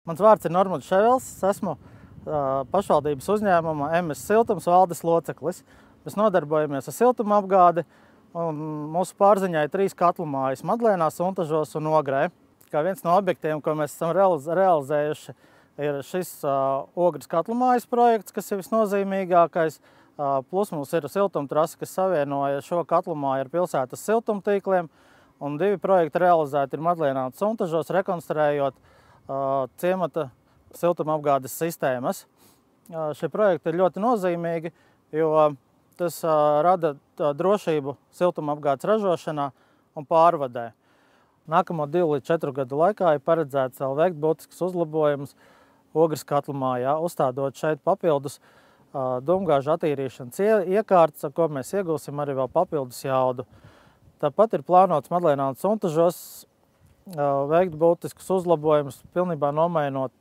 Mans vārds ir Normons Ševels, es esmu pašvaldības uzņēmuma MS Siltums valdes loceklis. Mēs nodarbojamies ar siltumapgādi, un mūsu pārziņā ir 3 katlu mājas – Madlēnā, Suntažos un Ogrē. Kā viens no objektiem, ko mēs esam realizējuši, ir šis Ogres katlu mājas projekts, kas ir visnozīmīgākais. Plus mums ir siltumtrase, kas savienoja šo katlu māju ar pilsētas siltumtīkliem, un 2 projekti realizēti ir Madlēnā un Suntažos, rekonstruējot ciemata siltumapgādes sistēmas. Šie projekti ir ļoti nozīmīgi, jo tas rada drošību siltumapgādes ražošanā un pārvadē. Nākamo 2 līdz 4 gadu laikā ir paredzēts vēl veikt būtiskus uzlabojumus Ogres katlu mājā, uzstādot šeit papildus dūmgāžu attīrīšanas iekārtas, ar ko mēs iegūsim arī vēl papildus jaudu. Tāpat ir plānots Madlēnā un Suntažos veikt būtiskus uzlabojumus, pilnībā nomainot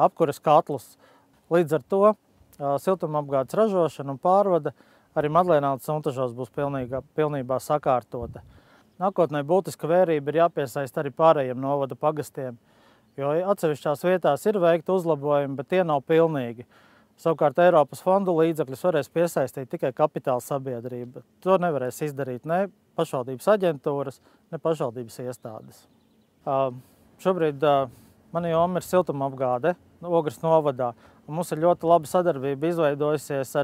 apkures katlus. Līdz ar to siltumapgādes ražošana un pārvade arī Madlēnā un Suntažos būs pilnībā sakārtota. Nākotnē būtiska vērība ir jāpiesaist arī pārējiem novada pagastiem, jo atsevišķās vietās ir veikti uzlabojumi, bet tie nav pilnīgi. Savukārt Eiropas fondu līdzekļus varēs piesaistīt tikai kapitāla sabiedrība. To nevarēs izdarīt ne pašvaldības aģentūras, ne pašvaldības iestādes. Šobrīd mana joma ir siltumapgāde Ogres novadā. Mums ir ļoti laba sadarbība izveidojusies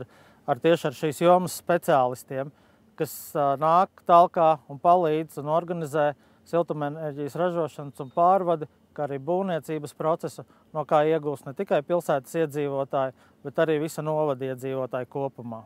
tieši ar šīs jomas speciālistiem, kas nāk talkā un palīdz un organizē siltumenerģijas ražošanas un pārvadi, kā arī būvniecības procesu, no kā iegūst ne tikai pilsētas iedzīvotāji, bet arī visa novada iedzīvotāji kopumā.